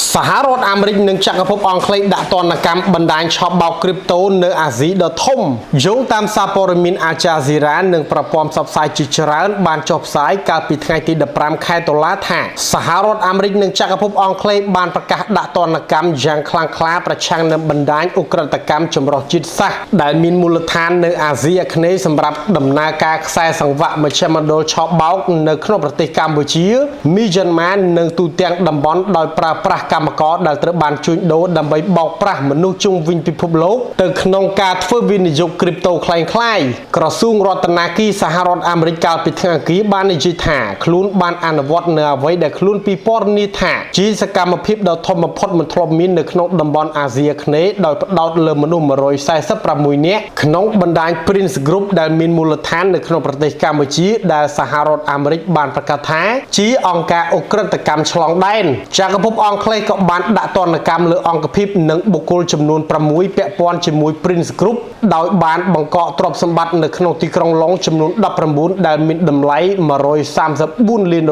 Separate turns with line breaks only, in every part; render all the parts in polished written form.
សហរដ្ឋអាមេរិកនិងចក្រភពអង់គ្លេសដាក់ទណ្ឌកម្មបណ្ដាញឆបបោកគ្រីបតូនៅអាស៊ីដ៏ធំយោងតាមសារព័ត៌មានអាចាស៊ីរ៉ានិងប្រព័ន្ធផ្សព្វផ្សាយជាច្រើនបានចុះផ្សាយកាលពីថ្ងៃទី15ខែតុលាថាសហរដ្ឋអាមេរិកនិងចក្រភពអង់គ្លេសបានប្រកាសដាក់ទណ្ឌកម្មយ៉ាងខ្លាំងក្លាប្រឆាំងនឹងបណ្ដាញឧក្រិដ្ឋកម្មចម្រុះជាតិសាសន៍ដែលមានមូលដ្ឋាននៅអាស៊ីអាគ្នេយ៍សម្រាប់ដំណើរការខ្សែសង្វាក់មជ្ឈមណ្ឌលឆបោកនៅក្នុងប្រទេសកម្ពុជាមីយ៉ាន់ម៉ានិងទូទាំងតំបន់ដោយប្រើប្រាស់កម្មករដែលត្រូវបានជួញដូរដើម្បីបោកប្រាស់មនុស្សជុំវិញពិភពលោកទៅក្នុងការធ្វើវិនិយោគគ្រីបតូคล้ายៗក្រសួងរដ្ឋាភិបាលសហរដ្ឋអាមេរិកកាលពីថ្ងៃអង្គារបាននិយាយថាខ្លួនបានអនុវត្តនៅអ្វីដែលខ្លួនពិពណ៌នាថាជាសកម្មភាពដ៏ធំបំផុតមិនធ្លាប់មាននៅក្នុងតំបន់អាស៊ីអាគ្នេយ៍ដោយផ្ដោតលើមនុស្ស146នាក់ក្នុងបណ្ដាញ Prince Group ដែលមានមូលដ្ឋាននៅក្នុងប្រទេសកម្ពុជាដែលសហរដ្ឋអាមេរិកបានប្រកាសថាជាអង្គការឧក្រិដ្ឋកម្មឆ្លងដែនចក្រភពអង់គ្លេសក៏បានដាក់ទណ្ឌកម្មលើអង្គភាពនិងបុគ្គលចំនួន6ពាក់ព័ន្ធជាមួយ Prince Group ដោយបានបង្កកទ្រព្យសម្បត្តិនៅក្នុងទីក្រុងឡុងចំនួន19ដែលមានតម្លៃ$134លាន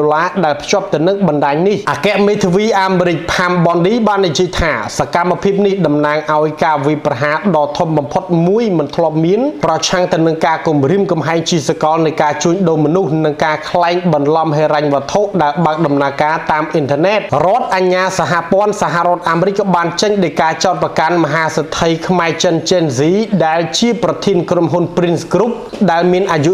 ដែលភ្ជាប់ទៅនឹងបណ្ដាញនេះអគ្គមេធាវីអាមេរិក Pam Bondi បាននិយាយថាសកម្មភាពនេះតំណាងឲ្យការវាយប្រហារដ៏ធំបំផុតមួយមិនធ្លាប់មានប្រឆាំងទៅនឹងការគំរាមកំហែងជាសកលនៃការជួញដូរមនុស្សនិងការក្លែងបន្លំហិរញ្ញវត្ថុដែលបើកដំណើរការតាមអ៊ីនធឺណិតរដ្ឋអាជ្ញាសហព័ន្ធសហរដ្ឋអាមេរិកក៏បានចេញដីកាចោទប្រកាន់មហាសេដ្ឋីខ្មែរចិន Gen Z ដែលជាប្រធានក្រុមហ៊ុន Prince Group ដែលមានអាយុ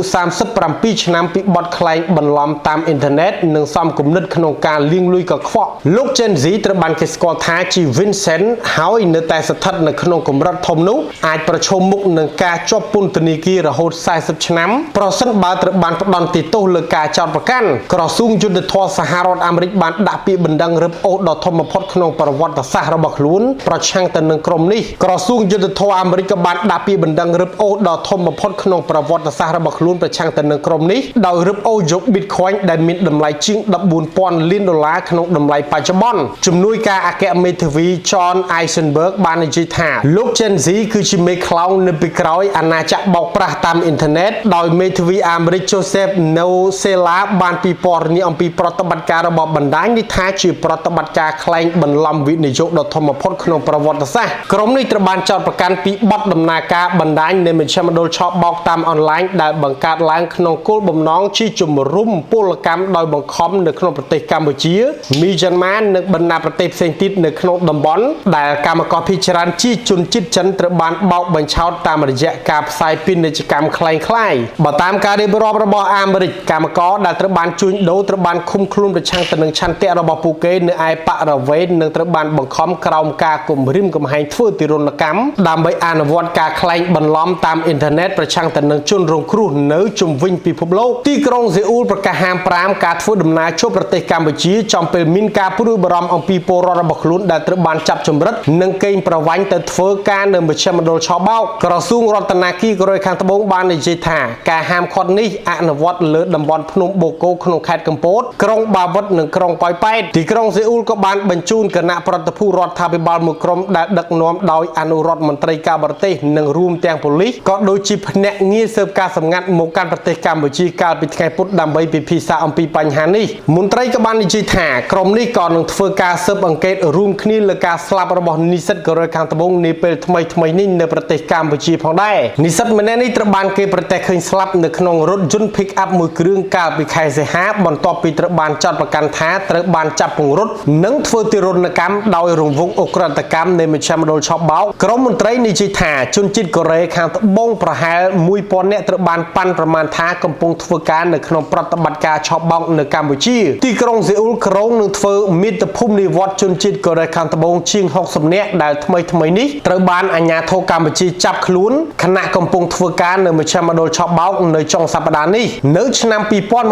37ឆ្នាំពីបទក្លែងបន្លំតាមអ៊ីនធឺណិតនិងសំគំនិតក្នុងការលាងលុយកខ្វក់លោក Gen Z ត្រូវបានគេស្គាល់ថាជា Vincent ហើយនៅតែស្ថិតនៅក្នុងកម្រិតធំនោះអាចប្រឈមមុខនឹងការជាប់ពន្ធនាគាររហូត40ឆ្នាំប្រសិនបើត្រូវបានផ្ដន្ទាទោសលើការចោទប្រកាន់ក្រសួងយុទ្ធភ័ពសហរដ្ឋអាមេរិកបានដាក់ពាក្យបណ្ដឹងរឹបអូសដ៏ធំបំផុតក្នុងប្រវត្តិសាស្ត្ររបស់ខ្លួនប្រឆាំងទៅនឹងក្រុមនេះក្រសួងយុទ្ធភ័ពអាមេរិកក៏បានដាក់ពាក្យបណ្ដឹងរឹបអូសដ៏ធំបំផុតក្នុងប្រវត្តិសាស្ត្ររបស់ខ្លួនប្រឆាំងទៅនឹងក្រុមនេះដោយរឹបអូសយក Bitcoin ដែលមានតម្លៃជាង$14,000លានក្នុងតម្លៃបច្ចុប្បន្នជំនួយការអគ្គមេធាវី John Eisenberg បាននិយាយថាលោក Gen Z គឺជាមេខ្លោងនៅពីក្រោយអាណាចក្របោកប្រាស់តាមអ៊ីនធឺណិតដោយមេធាវីអាមេរិក Joseph Nocella បានពិពណ៌នាអំពីប្រតិបត្តិការរបស់បណ្ដាញនេះថាជាប្រតិបត្តិការក្លែងបន្លំវិនិយោគដ៏ធំបំផុតក្នុងប្រវត្តិសាស្ត្រក្រុមនេះត្រូវបានចោទប្រកាន់ពីបទដំណើរការបណ្ដាញនៃមជ្ឈមណ្ឌលឆបោកតាមអនឡាញដែលបង្កើតឡើងក្នុងគោលបំណងជាជំរុំពលកម្មដោយបង្ខំនៅក្នុងប្រទេសកម្ពុជាមីយ៉ាន់ម៉ានិងបណ្ដាប្រទេសផ្សេងទៀតនៅក្នុងតំបន់ដែលកម្មករភាគច្រើនជាជនជាតិចិនត្រូវបានបោកបញ្ឆោតតាមរយៈការផ្សាយពាណិជ្ជកម្មคล้ายៗបើតាមការរៀបរាប់របស់អាមេរិកកម្មករដែលត្រូវបានជួញដូរត្រូវបានឃុំខ្លួនប្រឆាំងទៅនឹងឆន្ទៈរបស់ពួកគេនៅឯបរិវេណនិងត្រូវបានបង្ខំក្រោមការគំរាមកំហែងធ្វើទារុណកម្មដើម្បីអនុវត្តការក្លែងបន្លំតាមអ៊ីនធឺណិតប្រឆាំងទៅនឹងជនរងគ្រោះនៅជុំវិញពិភពលោកទីក្រុងសេអ៊ូលប្រកាសហាម5ការធ្វើដំណើរចូលប្រទេសកម្ពុជាចំពេលមានការព្រួយបារម្ភអំពីពលរដ្ឋរបស់ខ្លួនដែលត្រូវបានចាប់ចម្រិតនិងកេងប្រវ័ញ្ចទៅធ្វើការនៅមជ្ឈមណ្ឌលឆបោកក្រសួងរដ្ឋាភិបាលកូរ៉េខាងត្បូងបាននិយាយថាការហាមឃាត់នេះអនុវត្តលើតំបន់ភ្នំបូកូក្នុងខេត្តកំពតក្រុងបាវិតនិងក្រុងប៉ោយប៉ែតទីក្រុងសេអ៊ូលក៏បានបញ្ជូនគណៈប្រតិភូរដ្ឋាភិបាលមួយក្រុមដែលដឹកនាំដោយអនុរដ្ឋមន្ត្រីការបរទេសនិងរួមទាំងប៉ូលីសក៏ដូចជាភ្នាក់ងារស៊ើបការសម្ងាត់មកកាន់ប្រទេសកម្ពុជាកាលពីថ្ងៃពុធដើម្បីពិភាក្សាអំពីបញ្ហានេះមន្ត្រីក៏បាននិយាយថាក្រុមនេះក៏នឹងធ្វើការស៊ើបអង្កេតរួមគ្នាលើការស្លាប់របស់និស្សិតកូរ៉េខាងត្បូងនាពេលថ្មីៗនេះនៅប្រទេសកម្ពុជាផងដែរនិស្សិតម្នាក់នេះត្រូវបានគេប្រទះឃើញស្លាប់នៅក្នុងរថយន្ត pick up មួយគ្រឿងកាលពីខែសីហាបន្ទាប់ពីត្រូវបានចោទប្រកាន់ថាត្រូវបានចាប់ពង្រត់និងធ្វើទារុណកម្មដោយរង្វង់ឧក្រិដ្ឋកម្មនៃមជ្ឈមណ្ឌលឆបោកក្រមមន្ត្រីនិយាយថាជនជាតិកូរ៉េខាងត្បូងប្រហែល1000នាក់ត្រូវបានប៉ាន់ប្រមាណថាកំពុងធ្វើការនៅក្នុងប្រតិបត្តិការឆបោកនៅកម្ពុជាទីក្រុងសេអ៊ូលក្រុងនឹងធ្វើមាតុភូមិនិវត្តជនជាតិកូរ៉េខាងត្បូងជាង60នាក់ដែលថ្មីនេះត្រូវបានអាជ្ញាធរកម្ពុជាចាប់ខ្លួនខណៈកំពុងធ្វើការនៅមជ្ឈមណ្ឌលឆបោកនៅចុងសប្តាហ៍នេះនៅឆ្នាំ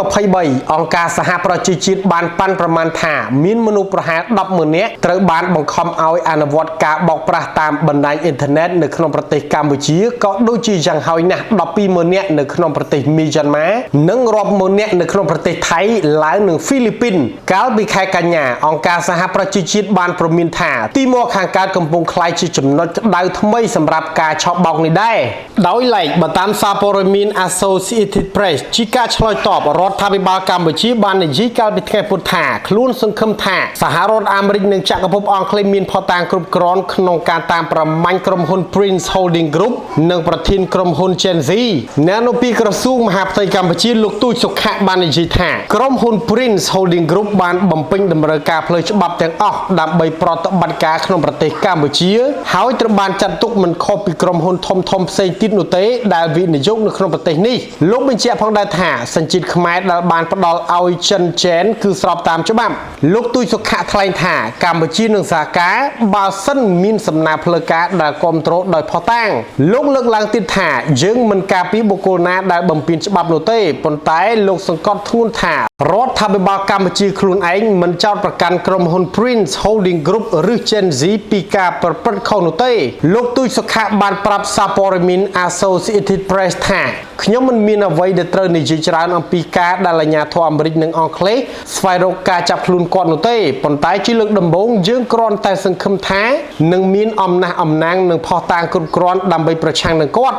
2023អង្គការសហប្រជាជាតិបានប៉ាន់ប្រមាណថាមានមនុស្សប្រហែល100000នាក់ត្រូវបានបង្ខំឲ្យអនុវត្តការបោកប្រាស់តាមបណ្ដាញអ៊ីនធឺណិតនៅក្នុងប្រទេសកម្ពុជាក៏ដូចជាយ៉ាងហោចណាស់120,000នាក់នៅក្នុងប្រទេសមីយ៉ាន់ម៉ានិងរាប់ម៉ឺននាក់នៅក្នុងប្រទេសថៃឡាវនិងហ្វីលីពីនកាលពីខែកញ្ញាអង្គការសហប្រជាជាតិបានព្រមានថាទីមកខាងកើតកំពុងក្លាយជាចំណុចក្តៅថ្មីសម្រាប់ការឆបោកនេះដែរដោយឡែកបើតាមសារព័ត៌មាន Associated Press ជាការឆ្លើយតបរដ្ឋាភិបាលកម្ពុជាបាននិយាយកាលពីថ្ងៃពុធថាខ្លួនសង្ឃឹមថាសហរដ្ឋ អាមេរិកនិងចក្រភពអង់គ្លេសមានផតាំងគ្រប់គ្រាន់ក្នុងការតាមប្រមាញ់ក្រុមហ៊ុន Prince Holding Group និងប្រធានក្រុមហ៊ុន Gen Z អ្នកនៅពីក្រសួងមហាផ្ទៃកម្ពុជាលោកទូចសុខៈបាននិយាយថាក្រុមហ៊ុន Prince Holding Group បានបំពេញតម្រូវការផ្លូវច្បាប់ទាំងអស់ដើម្បីប្រតិបត្តិការក្នុងប្រទេសកម្ពុជាហើយត្រូវបានចាត់ទុកមិនខុសពីក្រុមហ៊ុនធំៗផ្សេងទៀតនោះទេដែលវិនិយោគនៅក្នុងប្រទេសនេះលោកបញ្ជាក់ផងដែរថាសញ្ជាតិខ្មែរដែលបានផ្ដល់ឲ្យចិនជែនគឺស្របតាមច្បាប់លោកទូចសុខៈថ្លែងថាកម្ពុជានឹងសហការបើសិនមានសំណាផ្លូវការដែលគ្រប់គ្រងដោយផុសតាងលោកលើកឡើងទៀតថាយើងមិនការពារបុគ្គលណាដែលបំពានច្បាប់នោះទេប៉ុន្តែលោកសង្កត់ធ្ងន់ថារដ្ឋាភិបាលកម្ពុជាខ្លួនឯងមិនចោទប្រកាន់ក្រុមហ៊ុន Prince Holding Group ឬ Gen Z ពីការប្រព្រឹត្តខុសនោះទេលោកទូចសុខៈបានប្រាប់សារព័ត៌មាន Associated Press ថាខ្ញុំមិនមានអ្វីដែលត្រូវនិយាយច្រើនអំពីការដែលអាជ្ញាធរអាមេរិកនិងអង់គ្លេសស្វែងរកការចាប់ខ្លួនគាត់នោះទេប៉ុន្តែជាលើកដំបូងយើងគ្រាន់តែសង្ឃឹមថានឹងមានអំណះអំណាងនិងផុសតាងគ្រប់គ្រាន់ដើម្បីប្រឆាំងនឹងគាត់